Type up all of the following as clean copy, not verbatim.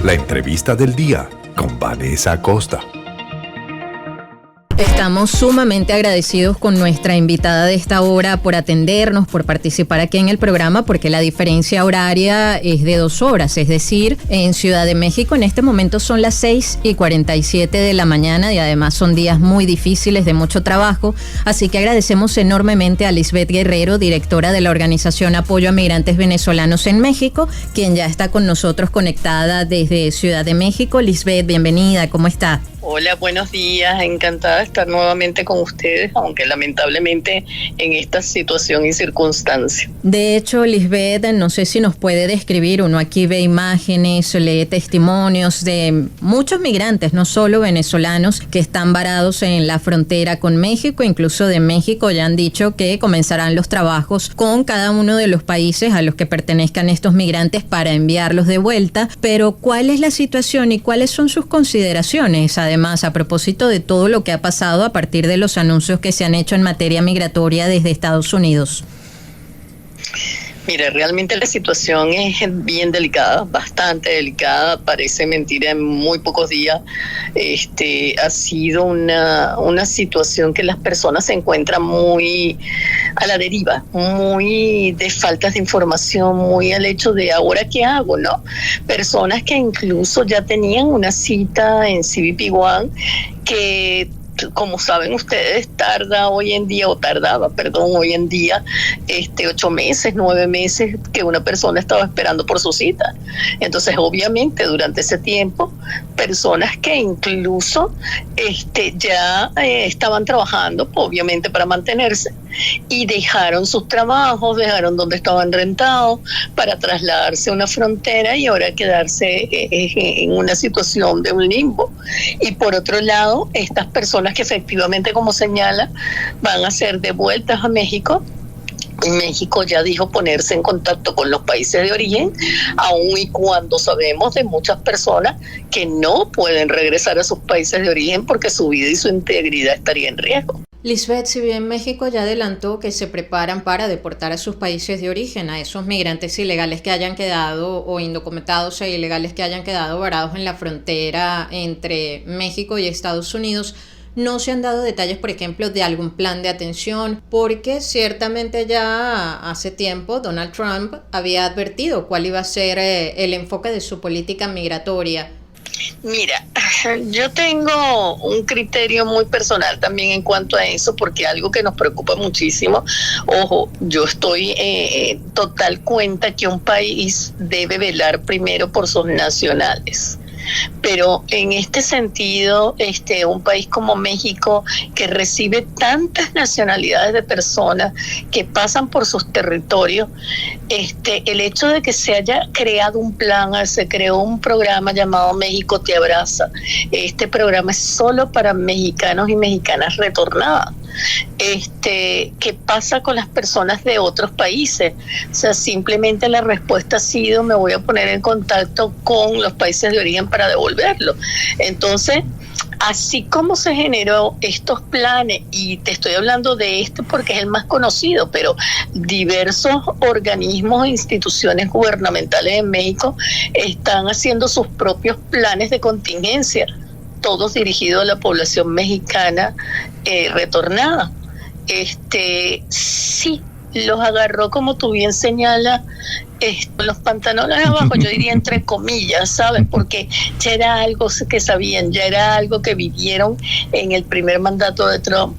La entrevista del día con Vanessa Acosta. Estamos sumamente agradecidos con nuestra invitada de esta hora por atendernos, por participar aquí en el programa, porque la diferencia horaria es de 2 horas, es decir, en Ciudad de México en este momento son las 6:47 de la mañana y además son días muy difíciles de mucho trabajo, así que agradecemos enormemente a Lisbeth Guerrero, directora de la organización Apoyo a Migrantes Venezolanos en México, quien ya está con nosotros conectada desde Ciudad de México. Lisbeth, bienvenida, ¿cómo está? Hola, buenos días, encantada de estar nuevamente con ustedes, aunque lamentablemente en esta situación y circunstancia. De hecho, Lisbeth, no sé si nos puede describir, uno aquí ve imágenes, lee testimonios de muchos migrantes, no solo venezolanos, que están varados en la frontera con México, incluso de México ya han dicho que comenzarán los trabajos con cada uno de los países a los que pertenezcan estos migrantes para enviarlos de vuelta, pero ¿cuál es la situación y cuáles son sus consideraciones? Además, a propósito de todo lo que ha pasado a partir de los anuncios que se han hecho en materia migratoria desde Estados Unidos. Mira, realmente la situación es bien delicada, bastante delicada, parece mentira, en muy pocos días. Ha sido una situación que las personas se encuentran muy a la deriva, muy de faltas de información, muy al hecho de ¿ahora qué hago?, ¿no? Personas que incluso ya tenían una cita en CBP One que, como saben ustedes, tardaba hoy en día 8 meses, 9 meses que una persona estaba esperando por su cita. Entonces, obviamente, durante ese tiempo, personas que incluso ya estaban trabajando, obviamente, para mantenerse, y dejaron sus trabajos, dejaron donde estaban rentados para trasladarse a una frontera y ahora quedarse en una situación de un limbo. Y por otro lado, estas personas que efectivamente, como señala, van a ser devueltas a México. México ya dijo ponerse en contacto con los países de origen, aun y cuando sabemos de muchas personas que no pueden regresar a sus países de origen porque su vida y su integridad estaría en riesgo. Lisbeth, si bien México ya adelantó que se preparan para deportar a sus países de origen a esos migrantes ilegales que hayan quedado o indocumentados e ilegales que hayan quedado varados en la frontera entre México y Estados Unidos, no se han dado detalles, por ejemplo, de algún plan de atención, porque ciertamente ya hace tiempo Donald Trump había advertido cuál iba a ser el enfoque de su política migratoria. Mira, yo tengo un criterio muy personal también en cuanto a eso, porque algo que nos preocupa muchísimo, ojo, yo estoy total cuenta que un país debe velar primero por sus nacionales. Pero en este sentido, un país como México, que recibe tantas nacionalidades de personas que pasan por sus territorios, el hecho de que se haya creado un plan, se creó un programa llamado México Te Abraza. Este programa es solo para mexicanos y mexicanas retornadas. ¿Qué pasa con las personas de otros países? O sea, simplemente la respuesta ha sido: me voy a poner en contacto con los países de origen para devolverlo. Entonces, así como se generó estos planes, y te estoy hablando de este porque es el más conocido, pero diversos organismos e instituciones gubernamentales en México están haciendo sus propios planes de contingencia, todos dirigidos a la población mexicana retornada. Sí, los agarró, como tú bien señalas, los pantalones abajo, yo diría entre comillas, ¿sabes? Porque ya era algo que sabían, ya era algo que vivieron en el primer mandato de Trump.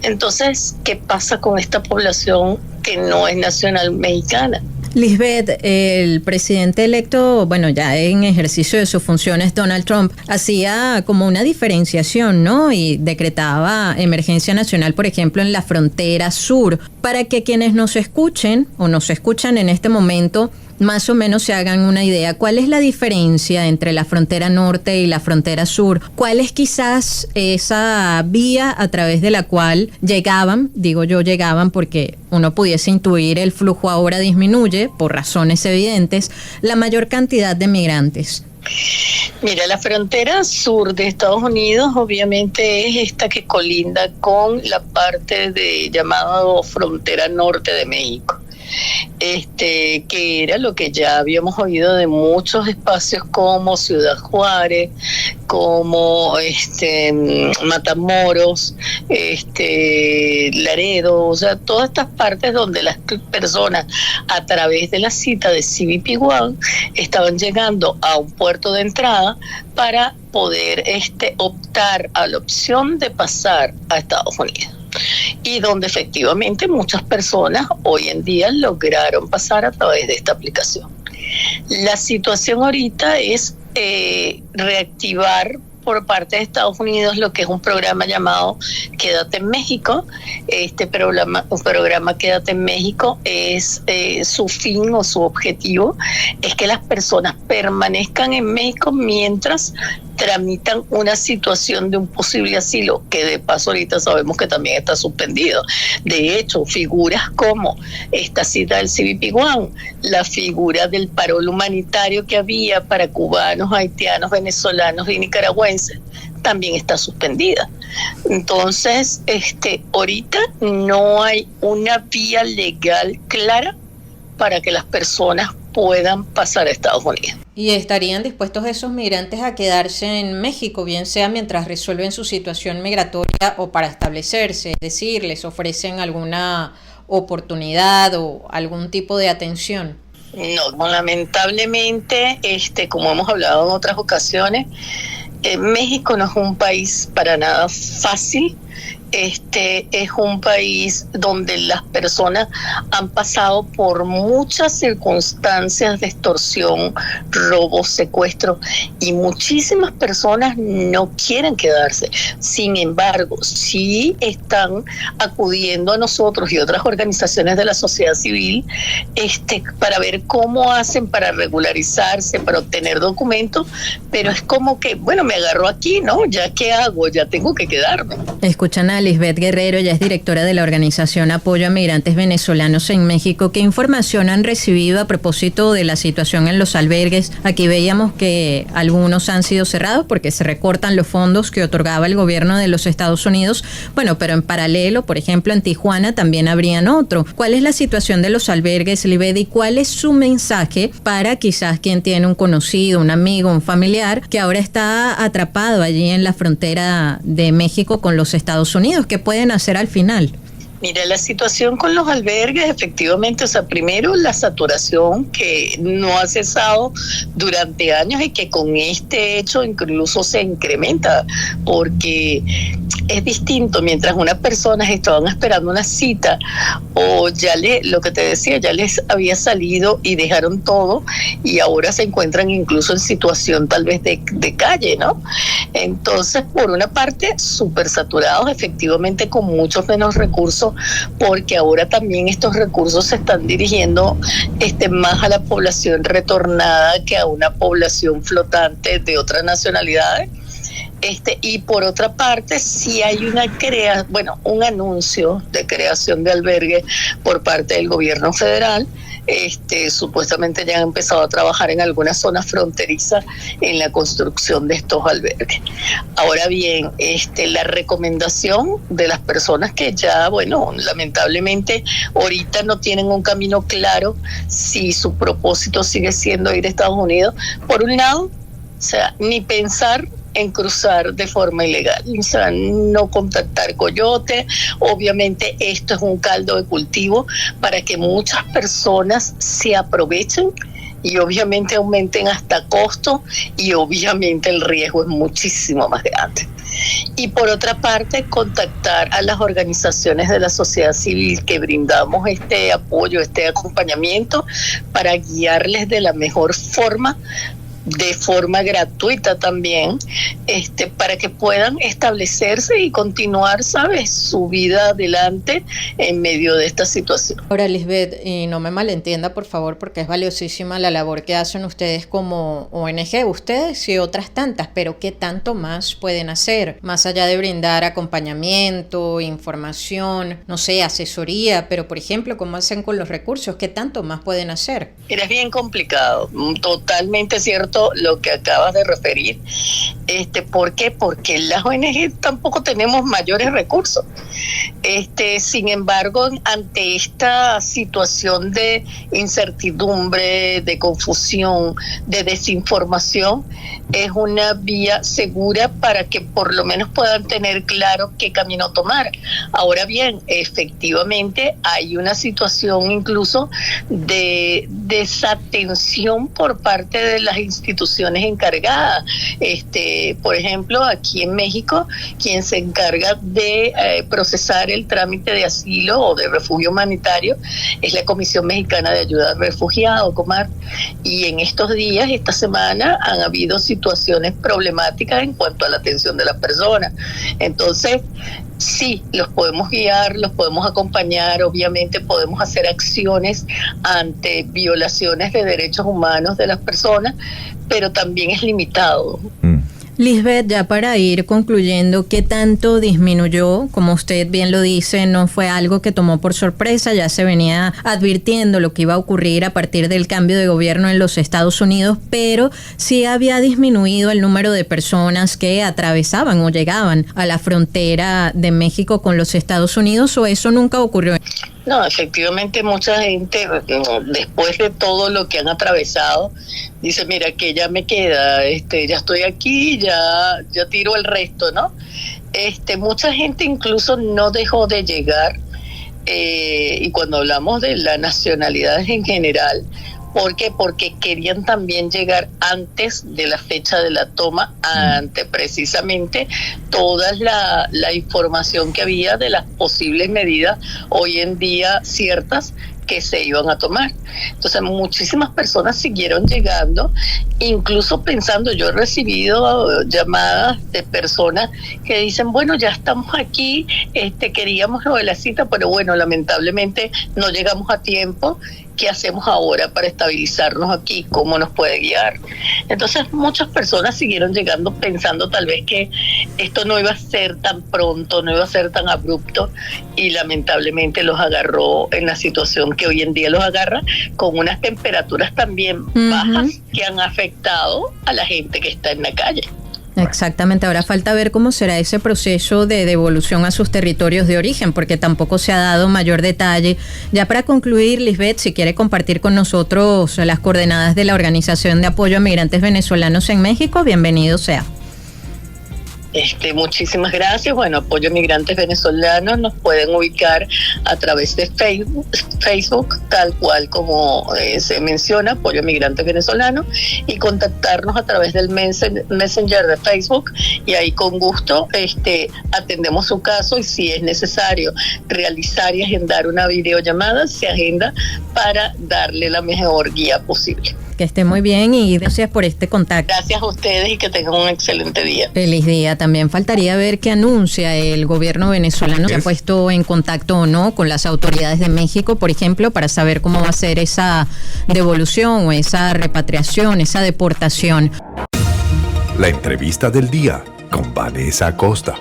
Entonces, ¿qué pasa con esta población que no es nacional mexicana? Lisbeth, el presidente electo, bueno, ya en ejercicio de sus funciones, Donald Trump, hacía como una diferenciación, ¿no? Y decretaba emergencia nacional, por ejemplo, en la frontera sur, para que quienes nos escuchen o nos escuchan en este momento más o menos se hagan una idea. ¿Cuál es la diferencia entre la frontera norte y la frontera sur? ¿Cuál es quizás esa vía a través de la cual llegaban, digo yo llegaban porque uno pudiese intuir el flujo ahora disminuye por razones evidentes, la mayor cantidad de migrantes? Mira, la frontera sur de Estados Unidos obviamente es esta que colinda con la parte de llamado frontera norte de México. que era lo que ya habíamos oído de muchos espacios como Ciudad Juárez, como Matamoros, Laredo, o sea, todas estas partes donde las personas a través de la cita de CBP One estaban llegando a un puerto de entrada para poder optar a la opción de pasar a Estados Unidos. Y donde efectivamente muchas personas hoy en día lograron pasar a través de esta aplicación. La situación ahorita es reactivar por parte de Estados Unidos lo que es un programa llamado Quédate en México. Este programa Quédate en México es su fin o su objetivo es que las personas permanezcan en México mientras tramitan una situación de un posible asilo, que de paso ahorita sabemos que también está suspendido. De hecho, figuras como esta cita del CBP One, la figura del parol humanitario que había para cubanos, haitianos, venezolanos y nicaragüenses, también está suspendida. Entonces, ahorita no hay una vía legal clara para que las personas puedan pasar a Estados Unidos. ¿Y estarían dispuestos esos migrantes a quedarse en México, bien sea mientras resuelven su situación migratoria o para establecerse? Es decir, ¿les ofrecen alguna oportunidad o algún tipo de atención? No, lamentablemente, como hemos hablado en otras ocasiones, México no es un país para nada fácil. Es un país donde las personas han pasado por muchas circunstancias de extorsión, robo, secuestro, y muchísimas personas no quieren quedarse. Sin embargo, sí están acudiendo a nosotros y otras organizaciones de la sociedad civil para ver cómo hacen para regularizarse, para obtener documentos, pero es como que, bueno, me agarró aquí, ¿no? ¿Ya qué hago? Ya tengo que quedarme. Escuchan a Lisbeth Guerrero, ella es directora de la organización Apoyo a Migrantes Venezolanos en México. ¿Qué información han recibido a propósito de la situación en los albergues? Aquí veíamos que algunos han sido cerrados porque se recortan los fondos que otorgaba el gobierno de los Estados Unidos. Bueno, pero en paralelo, por ejemplo, en Tijuana también habrían otro. ¿Cuál es la situación de los albergues, Lisbeth, y cuál es su mensaje para quizás quien tiene un conocido, un amigo, un familiar que ahora está atrapado allí en la frontera de México con los Estados Unidos? ¿Qué pueden hacer al final? Mira, la situación con los albergues, efectivamente, primero la saturación que no ha cesado durante años y que con este hecho incluso se incrementa, porque es distinto mientras unas personas estaban esperando una cita o lo que te decía, ya les había salido y dejaron todo y ahora se encuentran incluso en situación tal vez de calle, ¿no? Entonces, por una parte, súper saturados, efectivamente con muchos menos recursos, porque ahora también estos recursos se están dirigiendo más a la población retornada que a una población flotante de otras nacionalidades. Y por otra parte, sí hay un anuncio de creación de albergues por parte del gobierno federal. Supuestamente ya han empezado a trabajar en algunas zonas fronterizas en la construcción de estos albergues. Ahora bien, la recomendación de las personas que ya, lamentablemente ahorita no tienen un camino claro si su propósito sigue siendo ir a Estados Unidos, por un lado, ni pensar en cruzar de forma ilegal, no contactar coyotes. Obviamente esto es un caldo de cultivo para que muchas personas se aprovechen y obviamente aumenten hasta costo y obviamente el riesgo es muchísimo más grande. Y por otra parte, contactar a las organizaciones de la sociedad civil que brindamos este apoyo, este acompañamiento para guiarles de la mejor forma, de forma gratuita también, para que puedan establecerse y continuar, su vida adelante en medio de esta situación. Ahora, Lisbeth, y no me malentienda, por favor, porque es valiosísima la labor que hacen ustedes como ONG, ustedes y otras tantas, pero ¿qué tanto más pueden hacer? Más allá de brindar acompañamiento, información, asesoría, pero, por ejemplo, ¿cómo hacen con los recursos? ¿Qué tanto más pueden hacer? Mira, es bien complicado, totalmente cierto lo que acabas de referir. ¿Por qué? Porque las ONG tampoco tenemos mayores recursos. Sin embargo, ante esta situación de incertidumbre, de confusión, de desinformación, es una vía segura para que por lo menos puedan tener claro qué camino tomar. Ahora bien, efectivamente hay una situación incluso de desatención por parte de las instituciones encargadas. Por ejemplo, aquí en México, quien se encarga de procesar el trámite de asilo o de refugio humanitario es la Comisión Mexicana de Ayuda al Refugiado, Comar. Y en estos días, esta semana, han habido situaciones problemáticas en cuanto a la atención de las personas. Entonces, sí, los podemos guiar, los podemos acompañar, obviamente podemos hacer acciones ante violaciones de derechos humanos de las personas, pero también es limitado. Lisbeth, ya para ir concluyendo, ¿qué tanto disminuyó? Como usted bien lo dice, no fue algo que tomó por sorpresa, ya se venía advirtiendo lo que iba a ocurrir a partir del cambio de gobierno en los Estados Unidos, pero sí había disminuido el número de personas que atravesaban o llegaban a la frontera de México con los Estados Unidos, ¿o eso nunca ocurrió? No, efectivamente mucha gente, después de todo lo que han atravesado, dice, mira, que ya me queda, ya estoy aquí, ya tiro el resto, ¿no? Mucha gente incluso no dejó de llegar, y cuando hablamos de las nacionalidades en general, ¿por qué? Porque querían también llegar antes de la fecha de la toma, ante precisamente toda la información que había de las posibles medidas hoy en día ciertas que se iban a tomar. Entonces muchísimas personas siguieron llegando, incluso pensando, yo he recibido llamadas de personas que dicen, bueno, ya estamos aquí, queríamos lo de la cita, pero bueno, lamentablemente no llegamos a tiempo. ¿Qué hacemos ahora para estabilizarnos aquí? ¿Cómo nos puede guiar? Entonces muchas personas siguieron llegando pensando tal vez que esto no iba a ser tan pronto, no iba a ser tan abrupto, y lamentablemente los agarró en la situación que hoy en día los agarra, con unas temperaturas también bajas que han afectado a la gente que está en la calle. Exactamente, ahora falta ver cómo será ese proceso de devolución a sus territorios de origen, porque tampoco se ha dado mayor detalle. Ya para concluir, Lisbeth, si quiere compartir con nosotros las coordenadas de la Organización de Apoyo a Migrantes Venezolanos en México, bienvenido sea. Muchísimas gracias. Bueno, Apoyo a Migrantes Venezolanos nos pueden ubicar a través de Facebook, tal cual como se menciona, Apoyo a Migrantes Venezolanos, y contactarnos a través del Messenger de Facebook, y ahí con gusto atendemos su caso, y si es necesario realizar y agendar una videollamada, se agenda para darle la mejor guía posible. Que esté muy bien y gracias por este contacto. Gracias a ustedes y que tengan un excelente día. Feliz día. También faltaría ver qué anuncia el gobierno venezolano. ¿Se ha puesto en contacto o no con las autoridades de México, por ejemplo, para saber cómo va a ser esa devolución o esa repatriación, esa deportación? La entrevista del día con Vanessa Acosta.